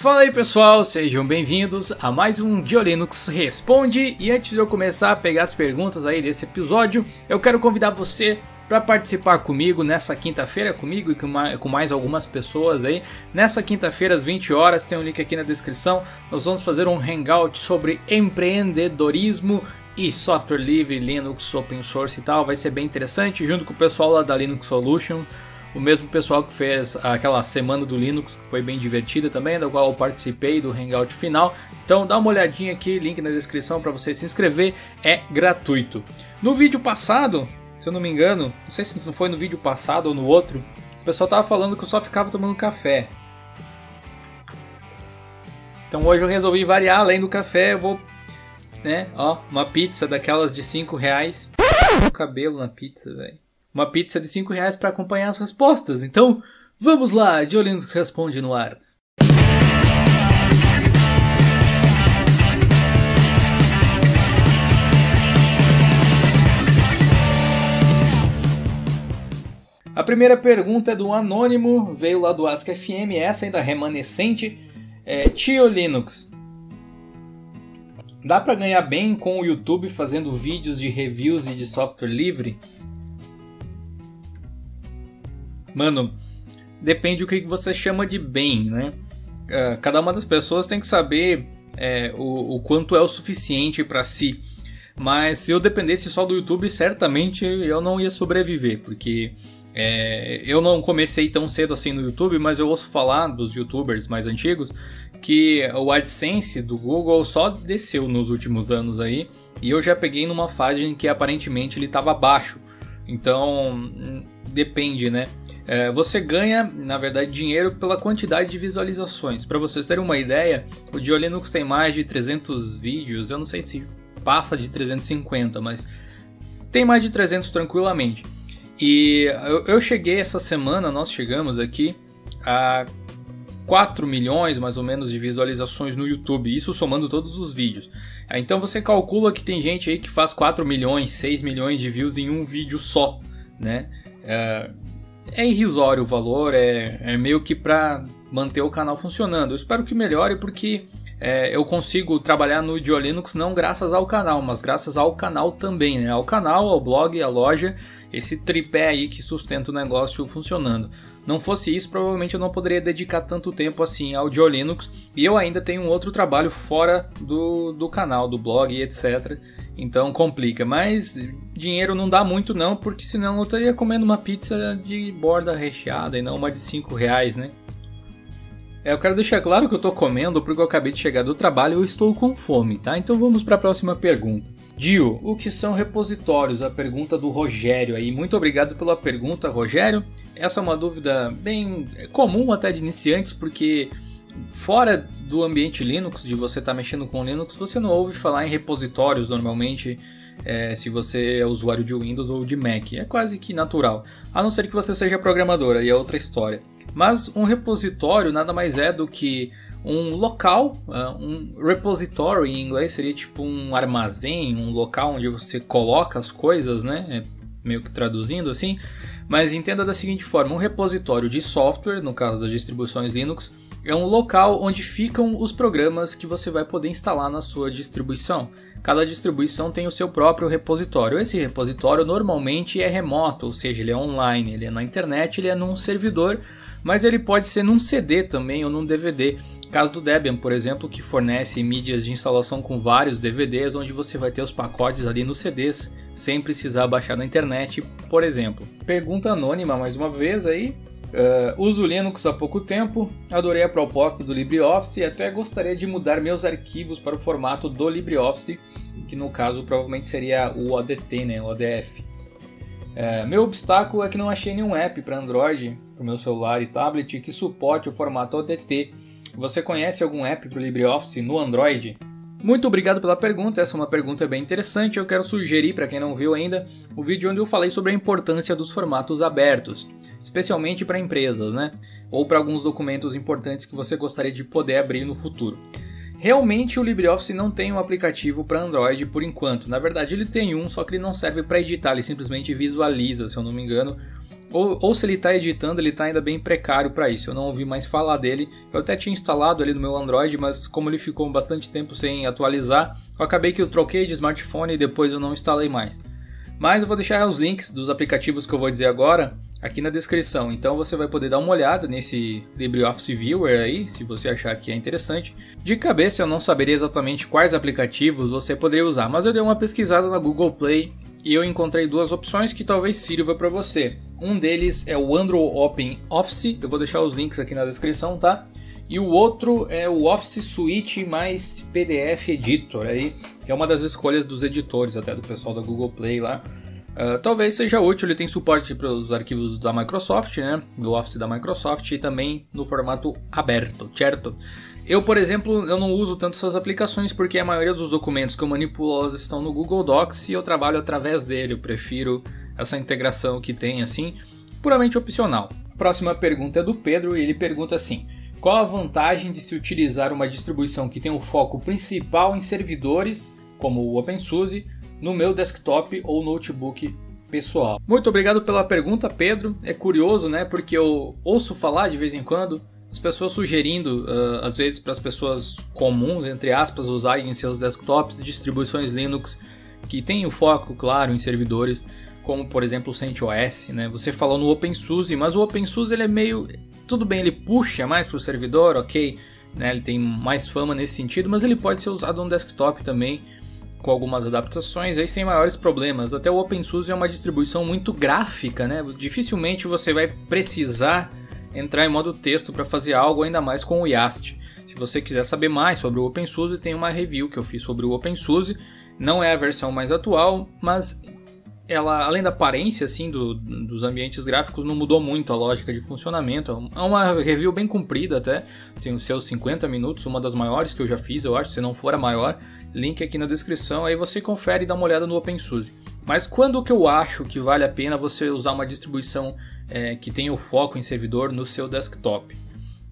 Fala aí pessoal, sejam bem-vindos a mais um GeoLinux Responde. E antes de eu começar a pegar as perguntas aí desse episódio, eu quero convidar você para participar comigo nessa quinta-feira, comigo e com mais algumas pessoas aí. Nessa quinta-feira às 20 horas, tem um link aqui na descrição, nós vamos fazer um hangout sobre empreendedorismo e software livre, Linux, open source e tal. Vai ser bem interessante, junto com o pessoal lá da Linux Solution. O mesmo pessoal que fez aquela semana do Linux, que foi bem divertida também, da qual eu participei do Hangout final. Então dá uma olhadinha aqui, link na descrição para você se inscrever, é gratuito. No vídeo passado, se eu não me engano, não sei se foi no vídeo passado ou no outro, o pessoal tava falando que eu só ficava tomando café. Então hoje eu resolvi variar, além do café eu vou, né, ó, uma pizza daquelas de R$5. O cabelo na pizza, velho. Uma pizza de R$5 para acompanhar as respostas. Então, vamos lá, GeoLinux Responde no ar. A primeira pergunta é do Anônimo, veio lá do Ask.fm, essa ainda remanescente. Tio Linux, dá para ganhar bem com o YouTube fazendo vídeos de reviews e de software livre? Mano, depende do que você chama de bem, né? Cada uma das pessoas tem que saber o quanto é o suficiente para si. Mas se eu dependesse só do YouTube, certamente eu não ia sobreviver, porque eu não comecei tão cedo assim no YouTube, mas eu ouço falar dos YouTubers mais antigos que o AdSense do Google só desceu nos últimos anos aí, e eu já peguei numa fase em que aparentemente ele estava baixo. Então, depende, né? Você ganha, na verdade, dinheiro pela quantidade de visualizações. Para vocês terem uma ideia, o GeoLinux tem mais de 300 vídeos. Eu não sei se passa de 350, mas tem mais de 300 tranquilamente. E eu cheguei essa semana, nós chegamos aqui a 4 milhões mais ou menos de visualizações no YouTube, isso somando todos os vídeos. Então você calcula que tem gente aí que faz 4 milhões, 6 milhões de views em um vídeo só, né? É irrisório o valor, é meio que para manter o canal funcionando. Eu espero que melhore, porque eu consigo trabalhar no GeoLinux não graças ao canal, mas graças ao canal também, né? Ao canal, ao blog, à loja, esse tripé aí que sustenta o negócio funcionando. Não fosse isso, provavelmente eu não poderia dedicar tanto tempo assim ao GeoLinux, e eu ainda tenho um outro trabalho fora do canal, do blog e etc. Então complica, mas dinheiro não dá muito não, porque senão eu estaria comendo uma pizza de borda recheada e não uma de R$5, né? Eu quero deixar claro que eu estou comendo porque eu acabei de chegar do trabalho e eu estou com fome, tá? Então vamos para a próxima pergunta. Gio, o que são repositórios? A pergunta do Rogério aí. Muito obrigado pela pergunta, Rogério. Essa é uma dúvida bem comum até de iniciantes, porque fora do ambiente Linux, de você estar mexendo com Linux, você não ouve falar em repositórios normalmente, se você é usuário de Windows ou de Mac. É quase que natural, a não ser que você seja programador, aí é outra história. Mas um repositório nada mais é do que um local, um repository em inglês seria tipo um armazém, um local onde você coloca as coisas, né? Meio que traduzindo assim. Mas entenda da seguinte forma, um repositório de software, no caso das distribuições Linux, é um local onde ficam os programas que você vai poder instalar na sua distribuição. Cada distribuição tem o seu próprio repositório. Esse repositório normalmente é remoto, ou seja, ele é online, ele é na internet, ele é num servidor, mas ele pode ser num CD também ou num DVD. Caso do Debian, por exemplo, que fornece mídias de instalação com vários DVDs, onde você vai ter os pacotes ali nos CDs, sem precisar baixar na internet, por exemplo. Pergunta anônima mais uma vez aí. Uso Linux há pouco tempo, adorei a proposta do LibreOffice e até gostaria de mudar meus arquivos para o formato do LibreOffice, que no caso provavelmente seria o ODT, né, o ODF. Meu obstáculo é que não achei nenhum app para Android, para o meu celular e tablet, que suporte o formato ODT. Você conhece algum app para o LibreOffice no Android? Muito obrigado pela pergunta, essa é uma pergunta bem interessante. Eu quero sugerir, para quem não viu ainda, o vídeo onde eu falei sobre a importância dos formatos abertos, especialmente para empresas, né? Ou para alguns documentos importantes que você gostaria de poder abrir no futuro. Realmente o LibreOffice não tem um aplicativo para Android por enquanto. Na verdade ele tem um, só que ele não serve para editar, ele simplesmente visualiza, se eu não me engano, ou se ele está editando, ele está ainda bem precário para isso. Eu não ouvi mais falar dele. Eu até tinha instalado ali no meu Android, mas como ele ficou bastante tempo sem atualizar, eu acabei que eu troquei de smartphone e depois eu não instalei mais. Mas eu vou deixar os links dos aplicativos que eu vou dizer agora aqui na descrição. Então você vai poder dar uma olhada nesse LibreOffice Viewer aí, se você achar que é interessante. De cabeça eu não saberia exatamente quais aplicativos você poderia usar, mas eu dei uma pesquisada na Google Play e eu encontrei duas opções que talvez sirva para você. Um deles é o Android Open Office, eu vou deixar os links aqui na descrição, tá? E o outro é o Office Suite mais PDF Editor, aí, que é uma das escolhas dos editores, até do pessoal da Google Play lá. Talvez seja útil, ele tem suporte para os arquivos da Microsoft, né? Do Office da Microsoft e também no formato aberto, certo? Eu, por exemplo, eu não uso tanto essas aplicações porque a maioria dos documentos que eu manipulo estão no Google Docs e eu trabalho através dele. Eu prefiro essa integração que tem assim, puramente opcional. Próxima pergunta é do Pedro e ele pergunta assim: qual a vantagem de se utilizar uma distribuição que tem o foco principal em servidores, como o OpenSUSE, no meu desktop ou notebook pessoal? Muito obrigado pela pergunta, Pedro. É curioso, né? Porque eu ouço falar de vez em quando as pessoas sugerindo, às vezes para as pessoas comuns, entre aspas, usarem em seus desktops distribuições Linux que têm o foco, claro, em servidores, como por exemplo o CentOS, né? Você falou no OpenSUSE, mas o OpenSUSE ele é meio... Tudo bem, ele puxa mais para o servidor, ok, né? Ele tem mais fama nesse sentido, mas ele pode ser usado no desktop também, com algumas adaptações, aí sem maiores problemas. Até o OpenSUSE é uma distribuição muito gráfica, né? Dificilmente você vai precisar entrar em modo texto para fazer algo, ainda mais com o YAST. Se você quiser saber mais sobre o OpenSUSE, tem uma review que eu fiz sobre o OpenSUSE. Não é a versão mais atual, mas ela, além da aparência assim, dos ambientes gráficos, não mudou muito a lógica de funcionamento. É uma review bem comprida até, tem os seus 50 minutos, uma das maiores que eu já fiz, eu acho, se não for a maior. Link aqui na descrição, aí você confere e dá uma olhada no OpenSUSE. Mas quando que eu acho que vale a pena você usar uma distribuição que tenha o foco em servidor no seu desktop?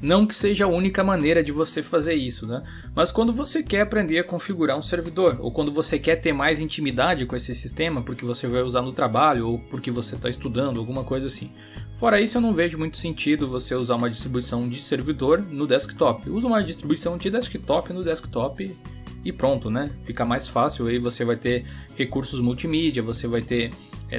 Não que seja a única maneira de você fazer isso, né? Mas quando você quer aprender a configurar um servidor, ou quando você quer ter mais intimidade com esse sistema, porque você vai usar no trabalho, ou porque você está estudando, alguma coisa assim. Fora isso, eu não vejo muito sentido você usar uma distribuição de servidor no desktop. Usa uma distribuição de desktop no desktop e pronto, né? Fica mais fácil, aí você vai ter recursos multimídia, você vai ter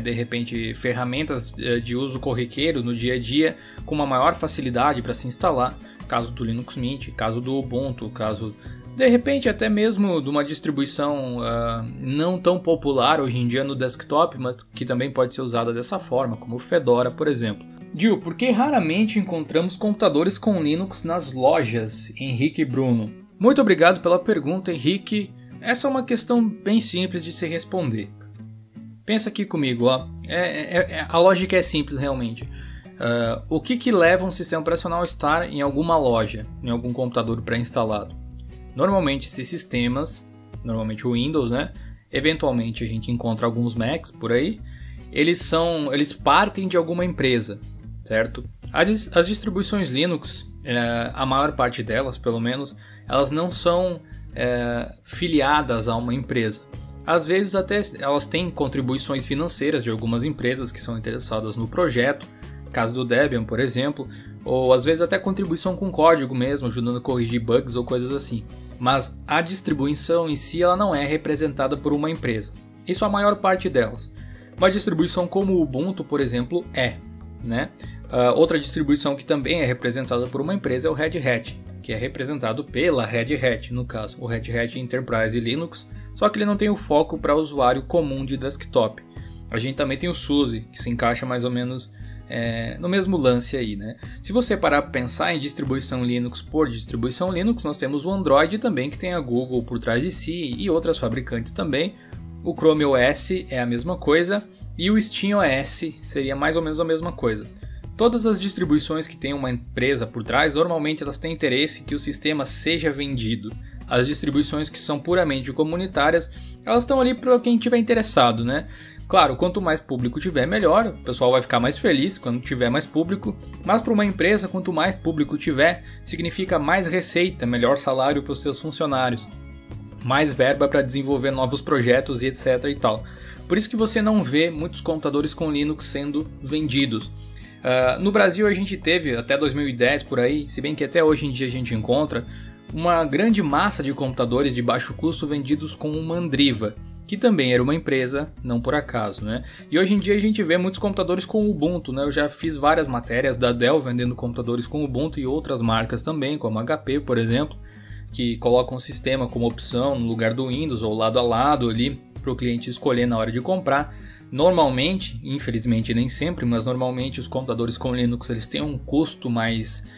de repente ferramentas de uso corriqueiro no dia a dia com uma maior facilidade para se instalar, caso do Linux Mint, caso do Ubuntu, caso de repente até mesmo de uma distribuição não tão popular hoje em dia no desktop, mas que também pode ser usada dessa forma, como o Fedora, por exemplo. Gil, por que raramente encontramos computadores com Linux nas lojas? Henrique Bruno. Muito obrigado pela pergunta, Henrique. Essa é uma questão bem simples de se responder. Pensa aqui comigo, ó. A lógica é simples realmente. O que leva um sistema operacional a estar em alguma loja, em algum computador pré-instalado? Normalmente esses sistemas, normalmente o Windows, né? Eventualmente a gente encontra alguns Macs por aí. Eles partem de alguma empresa, certo? As distribuições Linux, a maior parte delas, pelo menos, elas não são filiadas a uma empresa. Às vezes até elas têm contribuições financeiras de algumas empresas que são interessadas no projeto, caso do Debian, por exemplo, ou às vezes até contribuição com código mesmo, ajudando a corrigir bugs ou coisas assim. Mas a distribuição em si ela não é representada por uma empresa. Isso a maior parte delas. Uma distribuição como o Ubuntu, por exemplo, né? Outra distribuição que também é representada por uma empresa é o Red Hat, que é representado pela Red Hat, no caso, o Red Hat Enterprise Linux, só que ele não tem o foco para usuário comum de desktop. A gente também tem o SUSE, que se encaixa mais ou menos no mesmo lance aí, né? Se você parar para pensar em distribuição Linux por distribuição Linux, nós temos o Android também, que tem a Google por trás de si, e outras fabricantes também. O Chrome OS é a mesma coisa, e o Steam OS seria mais ou menos a mesma coisa. Todas as distribuições que têm uma empresa por trás, normalmente elas têm interesse que o sistema seja vendido. As distribuições que são puramente comunitárias, elas estão ali para quem estiver interessado, né? Claro, quanto mais público tiver, melhor. O pessoal vai ficar mais feliz quando tiver mais público. Mas para uma empresa, quanto mais público tiver, significa mais receita, melhor salário para os seus funcionários, mais verba para desenvolver novos projetos e etc. e tal. Por isso que você não vê muitos computadores com Linux sendo vendidos. No Brasil a gente teve, até 2010 por aí, se bem que até hoje em dia a gente encontra, uma grande massa de computadores de baixo custo vendidos com o Mandriva, que também era uma empresa, não por acaso, né? E hoje em dia a gente vê muitos computadores com Ubuntu, né? Eu já fiz várias matérias da Dell vendendo computadores com Ubuntu e outras marcas também, como a HP, por exemplo, que colocam o sistema como opção no lugar do Windows ou lado a lado ali para o cliente escolher na hora de comprar. Normalmente, infelizmente nem sempre, mas normalmente os computadores com Linux eles têm um custo mais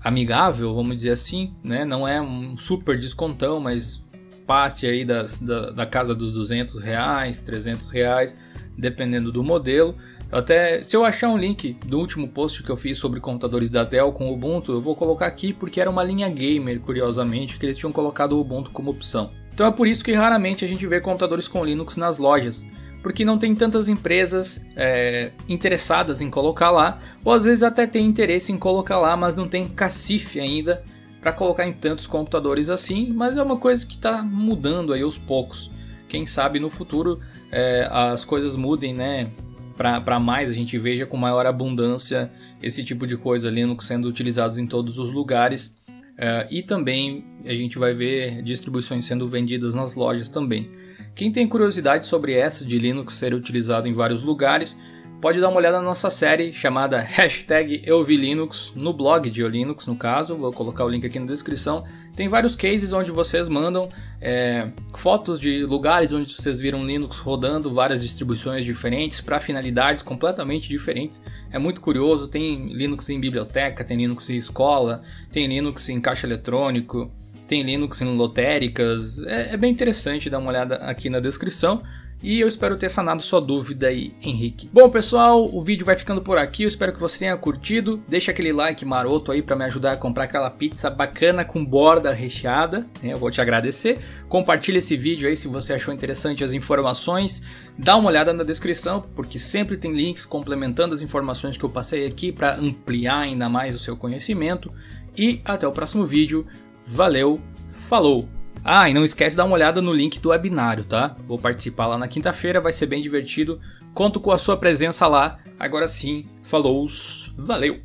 amigável, vamos dizer assim, né? Não é um super descontão, mas passe aí da casa dos R$200, R$300, dependendo do modelo. Até se eu achar um link do último post que eu fiz sobre computadores da Dell com Ubuntu, eu vou colocar aqui porque era uma linha gamer, curiosamente, que eles tinham colocado o Ubuntu como opção. Então é por isso que raramente a gente vê computadores com Linux nas lojas, porque não tem tantas empresas interessadas em colocar lá, ou às vezes até tem interesse em colocar lá, mas não tem cacife ainda para colocar em tantos computadores assim, mas é uma coisa que está mudando aí aos poucos. Quem sabe no futuro as coisas mudem, né? Para mais a gente veja com maior abundância esse tipo de coisa, Linux sendo utilizados em todos os lugares. E também a gente vai ver distribuições sendo vendidas nas lojas também. Quem tem curiosidade sobre essa de Linux ser utilizado em vários lugares, pode dar uma olhada na nossa série chamada #EuViLinux, no blog de Linux no caso, vou colocar o link aqui na descrição. Tem vários cases onde vocês mandam fotos de lugares onde vocês viram Linux rodando, várias distribuições diferentes para finalidades completamente diferentes. É muito curioso, tem Linux em biblioteca, tem Linux em escola, tem Linux em caixa eletrônico, tem Linux em lotéricas. É bem interessante, dar uma olhada aqui na descrição. E eu espero ter sanado sua dúvida aí, Henrique. Bom, pessoal, o vídeo vai ficando por aqui. Eu espero que você tenha curtido. Deixa aquele like maroto aí para me ajudar a comprar aquela pizza bacana com borda recheada. Eu vou te agradecer. Compartilha esse vídeo aí se você achou interessante as informações. Dá uma olhada na descrição, porque sempre tem links complementando as informações que eu passei aqui para ampliar ainda mais o seu conhecimento. E até o próximo vídeo. Valeu, falou! E não esquece de dar uma olhada no link do webinário, tá? Vou participar lá na quinta-feira, vai ser bem divertido. Conto com a sua presença lá. Agora sim, falou, valeu!